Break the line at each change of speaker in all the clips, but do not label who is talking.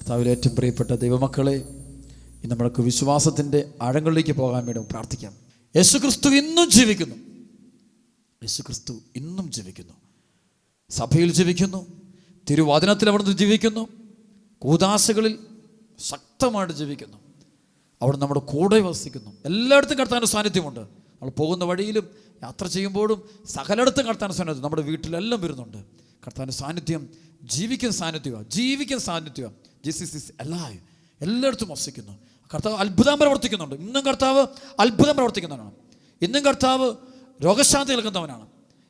കർത്താവിൽ ഏറ്റവും പ്രിയപ്പെട്ട ദൈവമക്കളെ, നമ്മൾക്ക് വിശ്വാസത്തിൻ്റെ ആഴങ്ങളിലേക്ക് പോകാൻ വേണ്ടി പ്രാർത്ഥിക്കാം. യേശുക്രിസ്തു ഇന്നും ജീവിക്കുന്നു. യേശുക്രിസ്തു ഇന്നും ജീവിക്കുന്നു. സഭയിൽ ജീവിക്കുന്നു, തിരുവചനത്തിൽ അവിടുന്ന് ജീവിക്കുന്നു, കൂദാശകളിൽ ശക്തമായിട്ട് ജീവിക്കുന്നു. അവിടെ നമ്മുടെ കൂടെ വസിക്കുന്നു. എല്ലായിടത്തും കർത്താവിൻ്റെ സാന്നിധ്യമുണ്ട്. നമ്മൾ പോകുന്ന വഴിയിലും യാത്ര ചെയ്യുമ്പോഴും സകലയിടത്തും കർത്താവിൻ്റെ സാന്നിധ്യം നമ്മുടെ വീട്ടിലെല്ലാം വരുന്നുണ്ട്. കർത്താവിൻ്റെ സാന്നിധ്യം ജീവിക്കുന്ന സാന്നിധ്യമാണ്. Jesus is alive. എല്ലായിടത്തും വസിക്കുന്നു. കർത്താവ് അത്ഭുതം പ്രവർത്തിക്കുന്നുണ്ട്. ഇന്നും കർത്താവ് അത്ഭുതം പ്രവർത്തിക്കുന്നവനാണ്. ഇന്നും കർത്താവ് രോഗശാന്തി നൽകുന്നവനാണ്.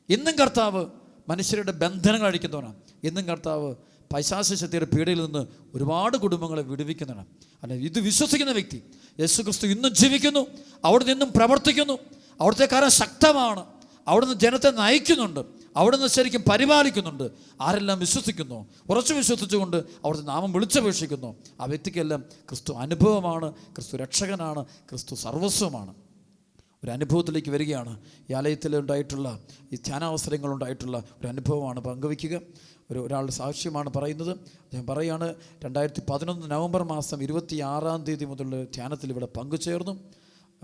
ഇന്നും കർത്താവ് മനുഷ്യരുടെ ബന്ധനങ്ങൾ അഴിക്കുന്നവനാണ്. ഇന്നും കർത്താവ് പൈശാചികശക്തിയുടെ പീഡയിൽ നിന്ന് ഒരുപാട് കുടുംബങ്ങളെ വിടുവിക്കുന്നതാണ്. അല്ലെ, ഇത് വിശ്വസിക്കുന്ന വ്യക്തി യേശുക്രിസ്തു ഇന്നും ജീവിക്കുന്നു, അവിടെ നിന്നും പ്രവർത്തിക്കുന്നു. അവിടുത്തെ കാര്യം ശക്തമാണ്. അവിടുന്ന് ജനത്തെ നയിക്കുന്നുണ്ട്. അവിടുന്ന് ശരിക്കും പരിപാലിക്കുന്നുണ്ട്. ആരെല്ലാം വിശ്വസിക്കുന്നു, ഉറച്ചു വിശ്വസിച്ചുകൊണ്ട് അവിടുത്തെ നാമം വിളിച്ചപേക്ഷിക്കുന്നു, ആ വ്യക്തിക്കെല്ലാം ക്രിസ്തു അനുഭവമാണ്, ക്രിസ്തു രക്ഷകനാണ്, ക്രിസ്തു സർവസ്വമാണ്. ഒരു അനുഭവത്തിലേക്ക് വരികയാണ്. ഈ ആലയത്തിലുണ്ടായിട്ടുള്ള ഈ ധ്യാനാവസരങ്ങളുണ്ടായിട്ടുള്ള ഒരു അനുഭവമാണ് പങ്കുവയ്ക്കുക. ഒരാളുടെ സാക്ഷ്യമാണ് പറയുന്നത്. അദ്ദേഹം പറയുകയാണ്, 2011 നവംബർ മാസം 26 മുതലുള്ള ധ്യാനത്തിൽ ഇവിടെ പങ്കുചേർന്നു.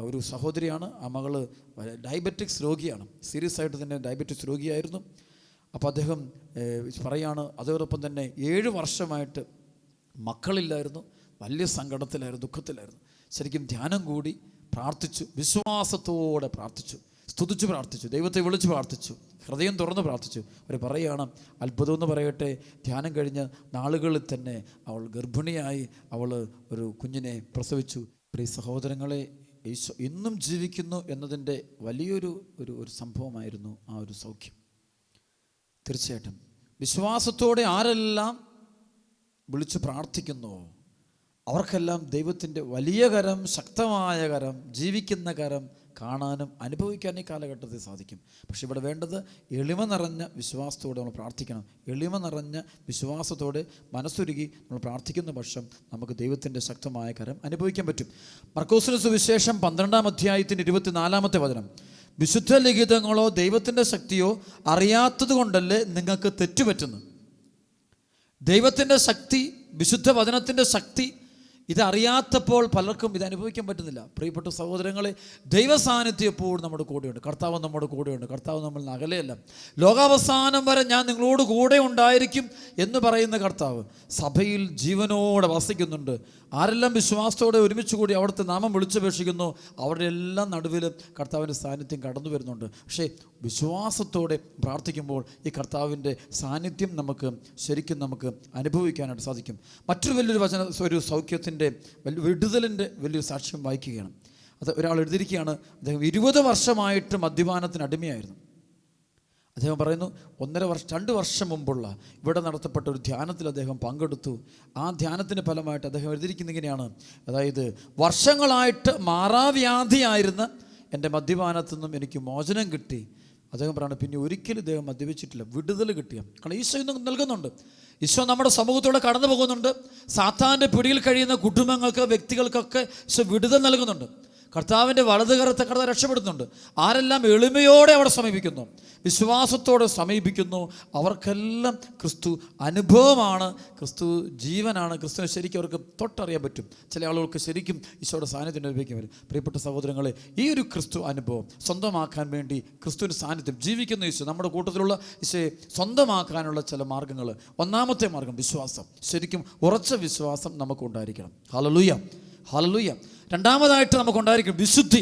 ഒരു സഹോദരിയാണ്. ആ മകള് ഡയബറ്റിക്സ് രോഗിയാണ്. സീരിയസ് ആയിട്ട് തന്നെ ഡയബറ്റിക്സ് രോഗിയായിരുന്നു. അപ്പോൾ അദ്ദേഹം പറയാണ്, അതോടൊപ്പം തന്നെ 7 വർഷമായിട്ട് മക്കളില്ലായിരുന്നു. വലിയ സങ്കടത്തിലായിരുന്നു, ദുഃഖത്തിലായിരുന്നു. ശരിക്കും ധ്യാനം കൂടി പ്രാർത്ഥിച്ചു, വിശ്വാസത്തോടെ പ്രാർത്ഥിച്ചു, സ്തുതിച്ച് പ്രാർത്ഥിച്ചു, ദൈവത്തെ വിളിച്ച് പ്രാർത്ഥിച്ചു, ഹൃദയം തുറന്ന് പ്രാർത്ഥിച്ചു. അവർ പറയുകയാണ്, അത്ഭുതമെന്ന് പറയട്ടെ, ധ്യാനം കഴിഞ്ഞ നാളുകളിൽ തന്നെ അവൾ ഗർഭിണിയായി അവൾ ഒരു കുഞ്ഞിനെ പ്രസവിച്ചു. പ്രിയ സഹോദരങ്ങളെ, ഈശോ ഇന്നും ജീവിക്കുന്നു എന്നതിൻ്റെ വലിയൊരു ഒരു സംഭവമായിരുന്നു ആ ഒരു സൗഖ്യം. തീർച്ചയായിട്ടും വിശ്വാസത്തോടെ ആരെല്ലാം വിളിച്ച് പ്രാർത്ഥിക്കുന്നുവോ അവർക്കെല്ലാം ദൈവത്തിൻ്റെ വലിയ കരം, ശക്തമായ കരം, ജീവിക്കുന്ന കരം കാണാനും അനുഭവിക്കാനും ഈ കാലഘട്ടത്തിൽ സാധിക്കും. പക്ഷെ ഇവിടെ വേണ്ടത് എളിമ നിറഞ്ഞ വിശ്വാസത്തോടെ നമ്മൾ പ്രാർത്ഥിക്കണം. എളിമ നിറഞ്ഞ വിശ്വാസത്തോടെ മനസ്സൊരുക്കി നമ്മൾ പ്രാർത്ഥിക്കുന്ന പക്ഷം നമുക്ക് ദൈവത്തിൻ്റെ ശക്തമായ കരം അനുഭവിക്കാൻ പറ്റും. മർക്കോസിന്റെ സുവിശേഷം 12-ാം അധ്യായത്തിൻ്റെ 24-ാമത്തെ വചനം, വിശുദ്ധ ലിഖിതങ്ങളോ ദൈവത്തിൻ്റെ ശക്തിയോ അറിയാത്തത് കൊണ്ടല്ലേ നിങ്ങൾക്ക് തെറ്റുപറ്റുന്നു. ദൈവത്തിൻ്റെ ശക്തി, വിശുദ്ധ വചനത്തിൻ്റെ ശക്തി ഇതറിയാത്തപ്പോൾ പലർക്കും ഇത് അനുഭവിക്കാൻ പറ്റുന്നില്ല. പ്രിയപ്പെട്ട സഹോദരങ്ങളെ, ദൈവസാന്നിധ്യം എപ്പോഴും നമ്മുടെ കൂടെയുണ്ട്. കർത്താവ് നമ്മുടെ കൂടെയുണ്ട്. കർത്താവ് നമ്മൾ അകലെയല്ല. ലോകാവസാനം വരെ ഞാൻ നിങ്ങളോട് കൂടെ ഉണ്ടായിരിക്കും എന്ന് പറയുന്ന കർത്താവ് സഭയിൽ ജീവനോടെ വസിക്കുന്നുണ്ട്. ആരെല്ലാം വിശ്വാസത്തോടെ ഒരുമിച്ച് കൂടി അവിടുത്തെ നാമം വിളിച്ചപേക്ഷിക്കുന്നു, അവരുടെ എല്ലാം നടുവിൽ കർത്താവിൻ്റെ സാന്നിധ്യം കടന്നു വരുന്നുണ്ട്. പക്ഷേ വിശ്വാസത്തോടെ പ്രാർത്ഥിക്കുമ്പോൾ ഈ കർത്താവിൻ്റെ സാന്നിധ്യം ശരിക്കും നമുക്ക് അനുഭവിക്കാനായിട്ട് സാധിക്കും. മറ്റൊരു ഒരു സൗഖ്യത്തിൻ്റെ വിടുതലിൻ്റെ വലിയൊരു സാക്ഷ്യം വായിക്കുകയാണ്. അത് ഒരാൾ എഴുതിയിരിക്കുകയാണ്. അദ്ദേഹം 20 വർഷമായിട്ട് മദ്യപാനത്തിന് അടിമയായിരുന്നു. അദ്ദേഹം പറയുന്നു, 2 വർഷം മുമ്പുള്ള ഇവിടെ നടത്തപ്പെട്ട ഒരു ധ്യാനത്തിൽ അദ്ദേഹം പങ്കെടുത്തു. ആ ധ്യാനത്തിൻ്റെ ഫലമായിട്ട് അദ്ദേഹം എഴുതിയിരിക്കുന്ന ഇങ്ങനെയാണ്, അതായത് വർഷങ്ങളായിട്ട് മാറാവ്യാധിയായിരുന്ന എൻ്റെ മദ്യപാനത്തു നിന്നും എനിക്ക് മോചനം കിട്ടി. അദ്ദേഹം പറയുന്നത്, പിന്നെ ഒരിക്കലും ഇദ്ദേഹം മദ്യപിച്ചിട്ടില്ല, വിടുതൽ കിട്ടിയ. കാരണം ഈശോ ഇന്നും നൽകുന്നുണ്ട്. ഈശോ നമ്മുടെ സമൂഹത്തോടെ കടന്നു പോകുന്നുണ്ട്. സാത്താൻ്റെ പിടിയിൽ കഴിയുന്ന കുടുംബങ്ങൾക്ക്, വ്യക്തികൾക്കൊക്കെ ഈശോ വിടുതൽ നൽകുന്നുണ്ട്. കർത്താവിൻ്റെ വലതുകരത്തെ കർത്താവ് രക്ഷപ്പെടുത്തുന്നുണ്ട്. ആരെല്ലാം എളിമയോടെ അവിടെ സമീപിക്കുന്നു, വിശ്വാസത്തോടെ സമീപിക്കുന്നു, അവർക്കെല്ലാം ക്രിസ്തു അനുഭവമാണ്, ക്രിസ്തു ജീവനാണ്. ക്രിസ്തുവിനെ ശരിക്കും അവർക്ക് തൊട്ടറിയാൻ പറ്റും. ചില ആളുകൾക്ക് ശരിക്കും ഈശോയുടെ സാന്നിധ്യം അനുഭവിക്കാൻ വരും. പ്രിയപ്പെട്ട സഹോദരങ്ങളെ, ഈ ഒരു ക്രിസ്തു അനുഭവം സ്വന്തമാക്കാൻ വേണ്ടി ക്രിസ്തുവിൻ്റെ സാന്നിധ്യം, ജീവിക്കുന്ന ഈശോ, നമ്മുടെ കൂട്ടത്തിലുള്ള ഈശോയെ സ്വന്തമാക്കാനുള്ള ചില മാർഗ്ഗങ്ങൾ. ഒന്നാമത്തെ മാർഗ്ഗം വിശ്വാസം. ശരിക്കും ഉറച്ച വിശ്വാസം നമുക്കുണ്ടായിരിക്കണം. Hallelujah, hallelujah. രണ്ടാമതായിട്ട് നമുക്കുണ്ടായിരിക്കും വിശുദ്ധി,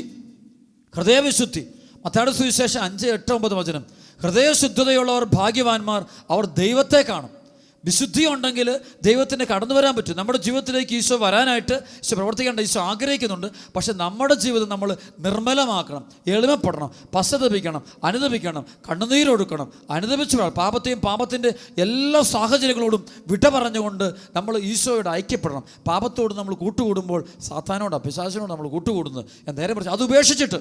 ഹൃദയവിശുദ്ധി. മത്തായിയുടെ സുവിശേഷം 5:8-9 വചനം, ഹൃദയശുദ്ധതയുള്ളവർ ഭാഗ്യവാന്മാർ, അവർ ദൈവത്തെ കാണും. വിശുദ്ധി ഉണ്ടെങ്കിൽ ദൈവത്തിന് കടന്നു വരാൻ പറ്റും. നമ്മുടെ ജീവിതത്തിലേക്ക് ഈശോ വരാനായിട്ട് ഈശോ പ്രവർത്തിക്കേണ്ട ഈശോ ആഗ്രഹിക്കുന്നുണ്ട്. പക്ഷെ നമ്മുടെ ജീവിതം നമ്മൾ നിർമ്മലമാക്കണം, എളിമപ്പെടണം, പശ്ചാത്തപിക്കണം, അനുതപിക്കണം, കണ്ണുനീരൊടുക്കണം, അനുതപിച്ച് പാപത്തെയും പാപത്തിൻ്റെ എല്ലാ സാഹചര്യങ്ങളോടും വിട പറഞ്ഞുകൊണ്ട് നമ്മൾ ഈശോയോട് ഐക്യപ്പെടണം. പാപത്തോട് നമ്മൾ കൂട്ടുകൂടുമ്പോൾ സാത്താനോട്, പിശാചിനോട് നമ്മൾ കൂട്ടുകൂടുന്നത് നേരെ പറഞ്ഞാൽ അത് ഉപേക്ഷിച്ചിട്ട്,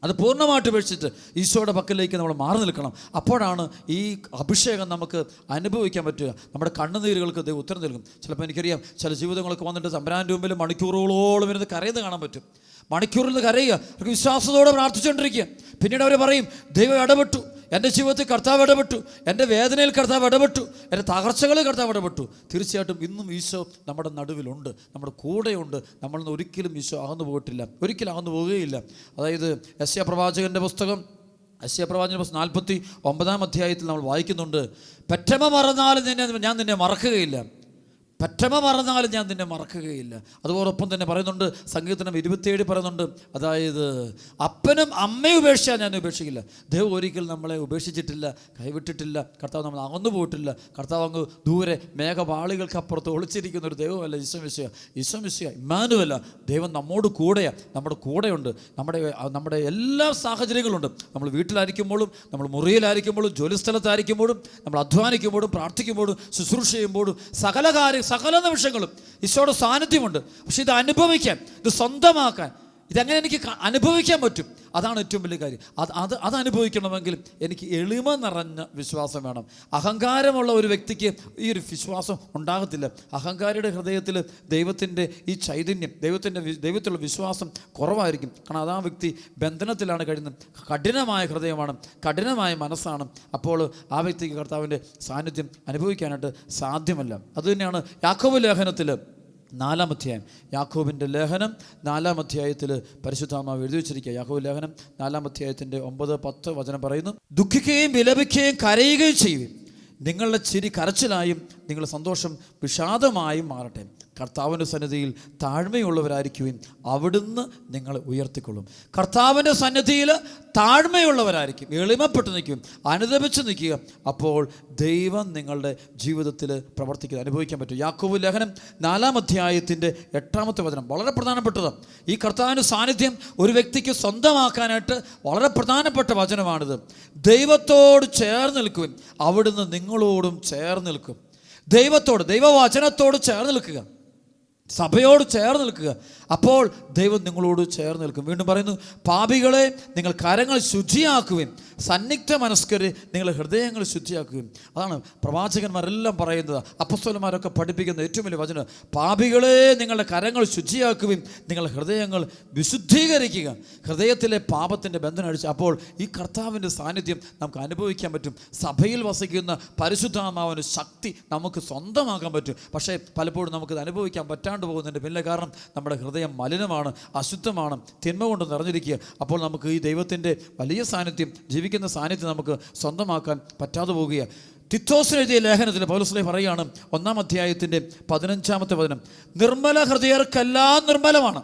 അത് പൂർണ്ണമായിട്ട് ഉപേക്ഷിച്ചിട്ട് ഈശോയുടെ പക്കലേക്ക് നമ്മൾ മാറി നിൽക്കണം. അപ്പോഴാണ് ഈ അഭിഷേകം നമുക്ക് അനുഭവിക്കാൻ പറ്റുക. നമ്മുടെ കണ്ണുനീരുകൾക്ക് ദൈവം ഉത്തരം നൽകും. ചിലപ്പോൾ എനിക്കറിയാം, ചില ജീവിതങ്ങളൊക്കെ വന്നിട്ട് തമ്പുരാൻ്റെ മുമ്പിൽ മണിക്കൂറുകളോളം ഇരുന്ന് കരയുന്നത് കാണാൻ പറ്റും. മണിക്കൂറിൽ കരയുക, അവർക്ക് വിശ്വാസത്തോടെ പ്രാർത്ഥിച്ചുകൊണ്ടിരിക്കുക. പിന്നീട് അവർ പറയും, ദൈവം ഇടപെട്ടു, എൻ്റെ ജീവിതത്തിൽ കർത്താവ് ഇടപെട്ടു, എൻ്റെ വേദനയിൽ കർത്താവ് ഇടപെട്ടു, എൻ്റെ തകർച്ചകളിൽ കർത്താവ് ഇടപെട്ടു. തീർച്ചയായിട്ടും ഇന്നും ഈശോ നമ്മുടെ നടുവിലുണ്ട്, നമ്മുടെ കൂടെയുണ്ട്. നമ്മളിൽ നിന്ന് ഒരിക്കലും ഈശോ അകന്നു പോയിട്ടില്ല, ഒരിക്കലും അകന്നു പോവുകയില്ല. അതായത് യെശയ്യാ പ്രവാചകൻ്റെ പുസ്തകം 49 അധ്യായത്തിൽ നമ്മൾ വായിക്കുന്നുണ്ട്, പെറ്റമ്മ മറന്നാലും ഞാൻ നിന്നെ മറക്കുകയില്ല, പെറ്റമ്മ മറന്നാലും ഞാൻ നിന്നെ മറക്കുകയില്ല. അതോടൊപ്പം തന്നെ പറയുന്നുണ്ട്, സങ്കീർത്തനം 27 പറയുന്നുണ്ട്, അതായത് അപ്പനും അമ്മയും ഉപേക്ഷിച്ചാൽ ഞാൻ ഉപേക്ഷിക്കില്ല. ദൈവം ഒരിക്കലും നമ്മളെ ഉപേക്ഷിച്ചിട്ടില്ല, കൈവിട്ടിട്ടില്ല. കർത്താവ് നമ്മൾ അകന്നു പോയിട്ടില്ല. കർത്താവ് അങ്ങ് ദൂരെ മേഘപാളികൾക്കപ്പുറത്ത് ഒളിച്ചിരിക്കുന്ന ഒരു ദൈവമല്ല ഈശോ മിശിഹ ഇമ്മാനുവല്ല. ദൈവം നമ്മോട് കൂടെയാണ്, നമ്മുടെ കൂടെയുണ്ട്. നമ്മുടെ എല്ലാ സാഹചര്യങ്ങളുണ്ട്. നമ്മൾ വീട്ടിലായിരിക്കുമ്പോഴും, നമ്മൾ മുറിയിലായിരിക്കുമ്പോഴും, ജോലിസ്ഥലത്തായിരിക്കുമ്പോഴും, നമ്മൾ അധ്വാനിക്കുമ്പോഴും, പ്രാർത്ഥിക്കുമ്പോഴും, ശുശ്രൂഷ ചെയ്യുമ്പോഴും, സകല നിമിഷങ്ങളും ഈശോയുടെ സാന്നിധ്യമുണ്ട്. പക്ഷെ ഇത് അനുഭവിക്കാൻ, ഇത് സ്വന്തമാക്കാൻ, ഇതെങ്ങനെ എനിക്ക് അനുഭവിക്കാൻ പറ്റും? അതാണ് ഏറ്റവും വലിയ കാര്യം. അത് അനുഭവിക്കണമെങ്കിൽ എനിക്ക് എളിമ നിറഞ്ഞ വിശ്വാസം വേണം. അഹങ്കാരമുള്ള ഒരു വ്യക്തിക്ക് ഈ ഒരു വിശ്വാസം ഉണ്ടാകത്തില്ല. അഹങ്കാരിയുടെ ഹൃദയത്തിൽ ദൈവത്തിൻ്റെ ഈ ചൈതന്യം, ദൈവത്തിലുള്ള വിശ്വാസം കുറവായിരിക്കും. കാരണം ആ വ്യക്തി ബന്ധനത്തിലാണ് കഴിയുന്നത്. കഠിനമായ ഹൃദയമാണ്, കഠിനമായ മനസ്സാണ്. അപ്പോൾ ആ വ്യക്തിക്ക് കർത്താവിൻ്റെ സാന്നിധ്യം അനുഭവിക്കാനായിട്ട് സാധ്യമല്ല. അതുതന്നെയാണ് യാക്കോബ് ലേഖനത്തിൽ 4-ാം അധ്യായം, യാക്കോബിൻ്റെ ലേഖനം 4-ാം അധ്യായത്തിൽ പരിശുദ്ധാത്മാവ് എഴുതി വെച്ചിരിക്കുക. യാക്കോബ് ലേഖനം 4-ാം അധ്യായത്തിൻ്റെ 9-10 വചനം പറയുന്നു, ദുഃഖിക്കുകയും വിലപിക്കുകയും കരയുകയും ചെയ്യും. നിങ്ങളുടെ ചിരി കരച്ചിലായും നിങ്ങളുടെ സന്തോഷം വിഷാദമായും മാറട്ടെ. കർത്താവിൻ്റെ സന്നിധിയിൽ താഴ്മയുള്ളവരായിരിക്കുകയും അവിടുന്ന് നിങ്ങളെ ഉയർത്തിക്കൊള്ളും. കർത്താവിൻ്റെ സന്നിധിയിൽ താഴ്മയുള്ളവരായിരിക്കും, എളിമപ്പെട്ട് നിൽക്കും, അനുദപിച്ച് നിൽക്കുക. അപ്പോൾ ദൈവം നിങ്ങളുടെ ജീവിതത്തിൽ പ്രവർത്തിക്കുന്നത് അനുഭവിക്കാൻ പറ്റും. യാക്കോബ് ലേഖനം 4-ാം അധ്യായത്തിൻ്റെ 8-ാമത്തെ വചനം വളരെ പ്രധാനപ്പെട്ടതാണ്. ഈ കർത്താവിൻ്റെ സാന്നിധ്യം ഒരു വ്യക്തിക്ക് സ്വന്തമാക്കാനായിട്ട് വളരെ പ്രധാനപ്പെട്ട വചനമാണിത്. ദൈവത്തോട് ചേർന്ന് നിൽക്കുവിൻ, അവിടുന്ന് നിങ്ങളോടും ചേർന്ന് നിൽക്കും. ദൈവവചനത്തോട് ചേർന്ന് നിൽക്കുക, സഭയോട് ചേർന്ന് നിൽക്കുക. അപ്പോൾ ദൈവം നിങ്ങളോട് ചേർന്ന് നിൽക്കും. വീണ്ടും പറയുന്നു, പാപികളെ നിങ്ങൾ കരങ്ങൾ ശുചിയാക്കുവിൻ, സന്നിഗ്ധ മനസ്കരെ നിങ്ങൾ ഹൃദയങ്ങൾ ശുചിയാക്കുകയും. അതാണ് പ്രവാചകന്മാരെല്ലാം പറയുന്നത്, അപ്പസ്തലന്മാരൊക്കെ പഠിപ്പിക്കുന്ന ഏറ്റവും വലിയ വചനം. പാപികളെ നിങ്ങളുടെ കരങ്ങൾ ശുചിയാക്കുകയും നിങ്ങളുടെ ഹൃദയങ്ങൾ വിശുദ്ധീകരിക്കുക. ഹൃദയത്തിലെ പാപത്തിൻ്റെ ബന്ധനം അഴിച്ച് അപ്പോൾ ഈ കർത്താവിൻ്റെ സാന്നിധ്യം നമുക്ക് അനുഭവിക്കാൻ പറ്റും. സഭയിൽ വസിക്കുന്ന പരിശുദ്ധാത്മാവിൻ്റെ ശക്തി നമുക്ക് സ്വന്തമാക്കാൻ പറ്റും. പക്ഷേ പലപ്പോഴും നമുക്കത് അനുഭവിക്കാൻ പറ്റാണ്ട് പോകുന്നതിൻ്റെ പിന്നിലെ കാരണം നമ്മുടെ ഹൃദയം മലിനമാണ്, അശുദ്ധമാണ്, തിന്മ കൊണ്ട് നിറഞ്ഞിരിക്കുക. അപ്പോൾ നമുക്ക് ഈ ദൈവത്തിൻ്റെ വലിയ സാന്നിധ്യം, ജീവിക്കുന്ന സാന്നിധ്യം നമുക്ക് സ്വന്തമാക്കാൻ പറ്റാതെ പോവുകയാണ്. തിത്തോസിന് എഴുതിയ ലേഖനത്തിൽ പൗലോസ് പറയുകയാണ്, 1-ാം അധ്യായത്തിൻ്റെ 15-ാമത്തെ വചനം, നിർമ്മല ഹൃദയർക്കെല്ലാം നിർമ്മലമാണ്,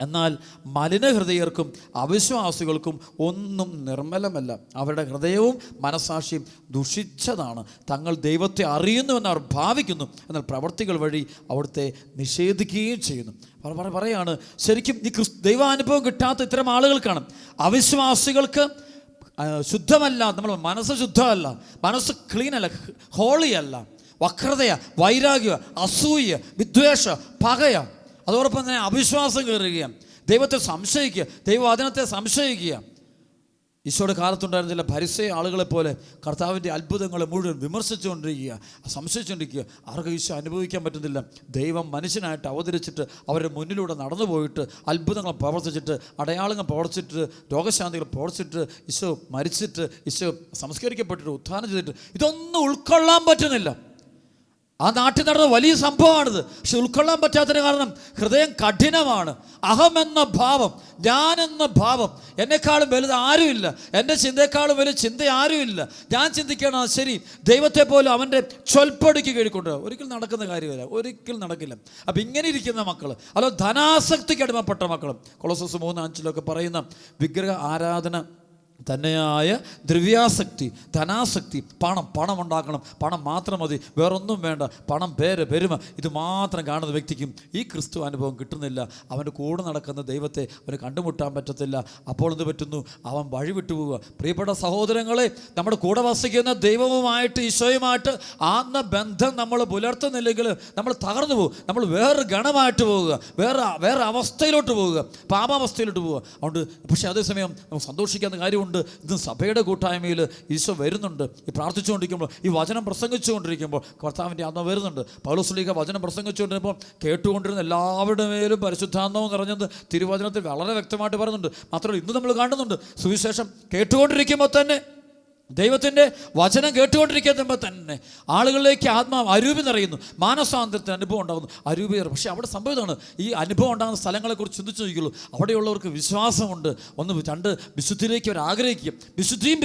എന്നാൽ മലിന ഹൃദയർക്കും അവിശ്വാസികൾക്കും ഒന്നും നിർമ്മലമല്ല. അവരുടെ ഹൃദയവും മനസാക്ഷിയും ദുഷിച്ചതാണ്. തങ്ങൾ ദൈവത്തെ അറിയുന്നുവെന്ന് അവർ ഭാവിക്കുന്നു, എന്നാൽ പ്രവർത്തികൾ വഴി അവിടുത്തെ നിഷേധിക്കുകയും ചെയ്യുന്നു. പറയാണ്, ശരിക്കും ഈ ദൈവാനുഭവം കിട്ടാത്ത ഇത്തരം ആളുകൾക്കാണ്, അവിശ്വാസികൾക്ക് ശുദ്ധമല്ല, നമ്മൾ മനസ്സ് ശുദ്ധമല്ല, മനസ്സ് ക്ലീനല്ല, ഹോളിയല്ല, വക്രതയ, വൈരാഗ്യ, അസൂയ, വിദ്വേഷ, പകയ, അതോടൊപ്പം തന്നെ അവിശ്വാസം കയറുകയാണ്, ദൈവത്തെ സംശയിക്കുക, ദൈവവചനത്തെ സംശയിക്കുക. ഈശോയുടെ കാലത്തുണ്ടായിരുന്നില്ല ഫരിസേയ ആളുകളെപ്പോലെ കർത്താവിൻ്റെ അത്ഭുതങ്ങളെ മുഴുവൻ വിമർശിച്ചുകൊണ്ടിരിക്കുക, സംശയിച്ചുകൊണ്ടിരിക്കുക. ആർക്കും ഈശോ അനുഭവിക്കാൻ പറ്റുന്നില്ല. ദൈവം മനുഷ്യനായിട്ട് അവതരിച്ചിട്ട് അവരുടെ മുന്നിലൂടെ നടന്നു പോയിട്ട് അത്ഭുതങ്ങൾ പ്രവർത്തിച്ചിട്ട്, അടയാളങ്ങൾ പ്രവർത്തിച്ചിട്ട്, രോഗശാന്തികൾ പ്രവർത്തിച്ചിട്ട്, ഈശോ മരിച്ചിട്ട്, ഈശോ സംസ്കരിക്കപ്പെട്ടിട്ട്, ഉത്ഥാനം ചെയ്തിട്ട് ഇതൊന്നും ഉൾക്കൊള്ളാൻ പറ്റുന്നില്ല. ആ നാട്ടിൽ നടന്ന വലിയ സംഭവമാണിത്. പക്ഷെ ഉൾക്കൊള്ളാൻ പറ്റാത്തതിന് കാരണം ഹൃദയം കഠിനമാണ്. അഹമെന്ന ഭാവം, ഞാനെന്ന ഭാവം, എന്നെക്കാളും വലുത് ആരുമില്ല, എൻ്റെ ചിന്തയെക്കാളും വലിയ ചിന്ത ആരുമില്ല, ഞാൻ ചിന്തിക്കണം ശരി, ദൈവത്തെ പോലും അവൻ്റെ ചൊൽപ്പടിക്ക് കീഴിക്കൊണ്ട് ഒരിക്കലും നടക്കുന്ന കാര്യമില്ല, ഒരിക്കലും നടക്കില്ല. അപ്പം ഇങ്ങനെ ഇരിക്കുന്ന മക്കൾ, അല്ലോ ധനാസക്തിക്ക് അടിമപ്പെട്ട മക്കളും, കൊളോസസ് 3:5 പറയുന്ന വിഗ്രഹ ആരാധന തന്നെയായ ദ്രവ്യാസക്തി, ധനാസക്തി, പണം ഉണ്ടാക്കണം, പണം മാത്രം മതി, വേറൊന്നും വേണ്ട, പണം, പേര്, പെരുമ, ഇത് മാത്രം കാണുന്ന വ്യക്തിക്കും ഈ ക്രിസ്തു അനുഭവം കിട്ടുന്നില്ല. അവൻ്റെ കൂടെ നടക്കുന്ന ദൈവത്തെ അവന് കണ്ടുമുട്ടാൻ പറ്റത്തില്ല. അപ്പോൾ എന്ത് പറ്റുന്നു? അവൻ വഴിവിട്ടു പോവുക. പ്രിയപ്പെട്ട സഹോദരങ്ങളെ, നമ്മുടെ കൂടെ വസിക്കുന്ന ദൈവവുമായിട്ട്, ഈശോയുമായിട്ട് ആത്മബന്ധം നമ്മൾ പുലർത്തുന്നില്ലെങ്കിൽ നമ്മൾ തകർന്നു പോകും. നമ്മൾ വേറൊരു ഗണമായിട്ട് പോവുക, വേറെ അവസ്ഥയിലോട്ട് പോവുക, പാപാവസ്ഥയിലോട്ട് പോവുക. അതുകൊണ്ട് പക്ഷേ അതേസമയം നമുക്ക് സന്തോഷിക്കാവുന്ന കാര്യമുണ്ട്. ഇന്ന് സഭയുടെ കൂട്ടായ്മയിൽ ഈശോ വരുന്നുണ്ട്. ഈ പ്രാർത്ഥിച്ചുകൊണ്ടിരിക്കുമ്പോൾ, ഈ വചനം പ്രസംഗിച്ചുകൊണ്ടിരിക്കുമ്പോൾ കർത്താവിൻ്റെ ആത്മ വരുന്നുണ്ട്. പൗലോസ് ശ്ലീഹ വചനം പ്രസംഗിച്ചുകൊണ്ടിരുമ്പോൾ കേട്ടുകൊണ്ടിരുന്ന എല്ലാവരുടെ മേലും പരിശുദ്ധാത്മാവ് നിറഞ്ഞത് തിരുവചനത്തിൽ വളരെ വ്യക്തമായിട്ട് പറയുന്നുണ്ട്. മാത്രമല്ല ഇന്ന് നമ്മൾ കാണുന്നുണ്ട്, സുവിശേഷം കേട്ടുകൊണ്ടിരിക്കുമ്പോൾ തന്നെ ദൈവത്തിൻ്റെ വചനം കേട്ടുകൊണ്ടിരിക്കുമ്പോൾ തന്നെ ആളുകളിലേക്ക് അരൂപി നിറയുന്നു, മാനസാന്തരത്തിന് അനുഭവം ഉണ്ടാകുന്നു, അരൂപി. പക്ഷേ അവിടെ സംഭവമാണ്, ഈ അനുഭവം ഉണ്ടാകുന്ന സ്ഥലങ്ങളെക്കുറിച്ച് ചിന്തിച്ചു നോക്കിയുള്ളൂ. അവിടെയുള്ളവർക്ക് വിശ്വാസമുണ്ട്. ഒന്ന്, രണ്ട്, വിശുദ്ധിയിലേക്ക് അവർ ആഗ്രഹിക്കും. വിശുദ്ധിയും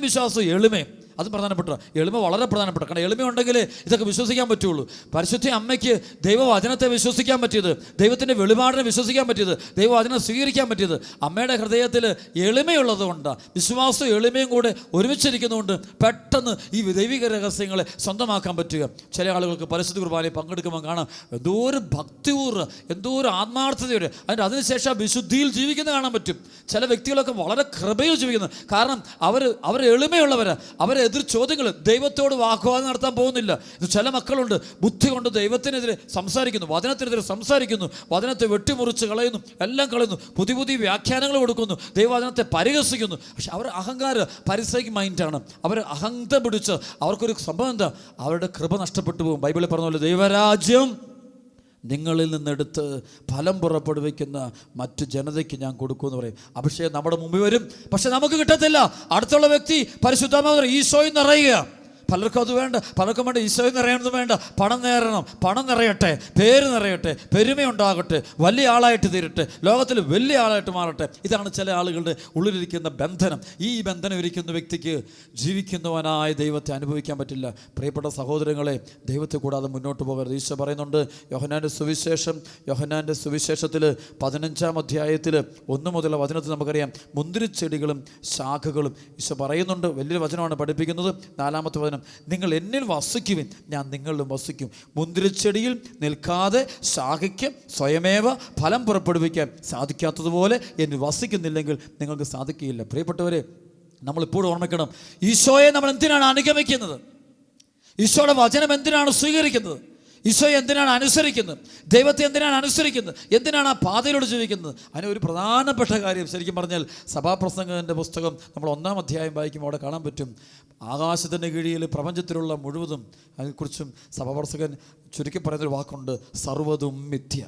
വിശ്വാസവും എളിമയും, അത് പ്രധാനപ്പെട്ട. എളിമ വളരെ പ്രധാനപ്പെട്ട. കാരണം എളിമ ഉണ്ടെങ്കിൽ ഇതൊക്കെ വിശ്വസിക്കാൻ പറ്റുള്ളൂ. പരിശുദ്ധ അമ്മയ്ക്ക് ദൈവവചനത്തെ വിശ്വസിക്കാൻ പറ്റിയത്, ദൈവത്തിൻ്റെ വെളിപാടിനെ വിശ്വസിക്കാൻ പറ്റിയത്, ദൈവവചനം സ്വീകരിക്കാൻ പറ്റിയത് അമ്മയുടെ ഹൃദയത്തിൽ എളിമയുള്ളത് കൊണ്ടാണ്. വിശ്വാസവും എളിമയും കൂടെ ഒരുമിച്ചിരിക്കുന്നതുകൊണ്ട് പെട്ടെന്ന് ഈ ദൈവിക രഹസ്യങ്ങളെ സ്വന്തമാക്കാൻ പറ്റുക. ചില ആളുകൾക്ക് പരിശുദ്ധ കുർബാനയിൽ പങ്കെടുക്കുമ്പോൾ കാണാം എന്തോ ഒരു ഭക്തിപൂർവ്വം, എന്തോ ഒരു ആത്മാർത്ഥതയോടെ അതിനുശേഷം വിശുദ്ധിയിൽ ജീവിക്കുന്ന കാണാൻ പറ്റും. ചില വ്യക്തികളൊക്കെ വളരെ കൃപയിൽ ജീവിക്കുന്നത്. കാരണം അവർ എളിമയുള്ളവരാണ്. എതിർ ചോദ്യങ്ങൾ, ദൈവത്തോട് വാഗ്വാദം നടത്താൻ പോകുന്നില്ല. ചില മക്കളുണ്ട്, ബുദ്ധി കൊണ്ട് ദൈവത്തിനെതിരെ സംസാരിക്കുന്നു, വചനത്തിനെതിരെ സംസാരിക്കുന്നു, വചനത്തെ വെട്ടിമുറിച്ച് കളയുന്നു, എല്ലാം കളയുന്നു, പുതിയ വ്യാഖ്യാനങ്ങൾ കൊടുക്കുന്നു, ദൈവവചനത്തെ പരിഹസിക്കുന്നു. പക്ഷെ അവർ പരിസൈക്ക് മൈൻഡാണ്. അവർ അഹങ്ക പിടിച്ച് അവർക്കൊരു സംഭവം എന്താ, അവരുടെ കൃപ നഷ്ടപ്പെട്ടു പോകും. ബൈബിളിൽ പറഞ്ഞ പോലെ ദൈവരാജ്യം നിങ്ങളിൽ നിന്നെടുത്ത് ഫലം പുറപ്പെടുവിക്കുന്ന മറ്റു ജനതയ്ക്ക് ഞാൻ കൊടുക്കുമെന്ന് പറയും. അഭിഷേകം നമ്മുടെ മുമ്പിൽ വരും, പക്ഷെ നമുക്ക് കിട്ടത്തില്ല. അടുത്തുള്ള വ്യക്തി പരിശുദ്ധാത്മാവ് ഈശോയിൽ നിറയുക. പലർക്കും അത് വേണ്ട, പലർക്കും വേണ്ട ഈശോയിൽ നിറയണമെന്ന് വേണ്ട. പണം നേടണം, പണം നിറയട്ടെ, പേര് നിറയട്ടെ, പെരുമയുണ്ടാകട്ടെ, വലിയ ആളായിട്ട് തീരട്ടെ, ലോകത്തിൽ വലിയ ആളായിട്ട് മാറട്ടെ. ഇതാണ് ചില ആളുകളുടെ ഉള്ളിലിരിക്കുന്ന ബന്ധനം. ഈ ബന്ധനം ഇരിക്കുന്ന വ്യക്തിക്ക് ജീവിക്കുന്നവനായ ദൈവത്തെ അനുഭവിക്കാൻ പറ്റില്ല. പ്രിയപ്പെട്ട സഹോദരങ്ങളെ, ദൈവത്തെ കൂടാതെ മുന്നോട്ട് പോകരുത്. ഈശോ പറയുന്നുണ്ട്, യോഹന്നാൻ്റെ സുവിശേഷത്തിൽ 15-ാം അധ്യായത്തിൽ 1 മുതൽ വചനത്തിൽ നമുക്കറിയാം, മുന്തിരിച്ചെടികളും ശാഖകളും ഈശോ പറയുന്നുണ്ട്. വലിയൊരു വചനമാണ് പഠിപ്പിക്കുന്നത്. 4-ാമത്തെ വചനം, നിങ്ങൾ എന്നിൽ വസിക്കുവിൻ, ഞാൻ നിങ്ങളിലും വസിക്കും. മുന്തിരിച്ചെടിയിൽ നിൽക്കാതെ ശാഖയ്ക്ക് സ്വയമേവ ഫലം പുറപ്പെടുവിക്കാൻ സാധിക്കാത്തതുപോലെ എന്നിൽ വസിക്കുന്നില്ലെങ്കിൽ നിങ്ങൾക്ക് സാധിക്കുകയില്ല. പ്രിയപ്പെട്ടവരെ, നമ്മളിപ്പോഴും ഓർമ്മിക്കണം, ഈശോയെ നമ്മൾ എന്തിനാണ് അനുഗമിക്കുന്നത്? ഈശോയുടെ വചനം എന്തിനാണ് സ്വീകരിക്കുന്നത്? ഈശോയെ എന്തിനാണ് അനുസരിക്കുന്നത്? ദൈവത്തെ എന്തിനാണ് അനുസരിക്കുന്നത്? എന്തിനാണ് ആ പാതയിലൂടെ ജീവിക്കുന്നത്? അതിന് ഒരു പ്രധാനപ്പെട്ട കാര്യം, ശരിക്കും പറഞ്ഞാൽ സഭാപ്രസംഗത്തിൻ്റെ പുസ്തകം നമ്മൾ 1-ാം അധ്യായം വായിക്കുമ്പോൾ അവിടെ കാണാൻ പറ്റും. ആകാശത്തിൻ്റെ കീഴിൽ പ്രപഞ്ചത്തിലുള്ള മുഴുവതും അതിനെക്കുറിച്ചും സഭാപ്രസംഗൻ ചുരുക്കി പറയുന്നൊരു വാക്കുണ്ട്, സർവ്വതും മിഥ്യ,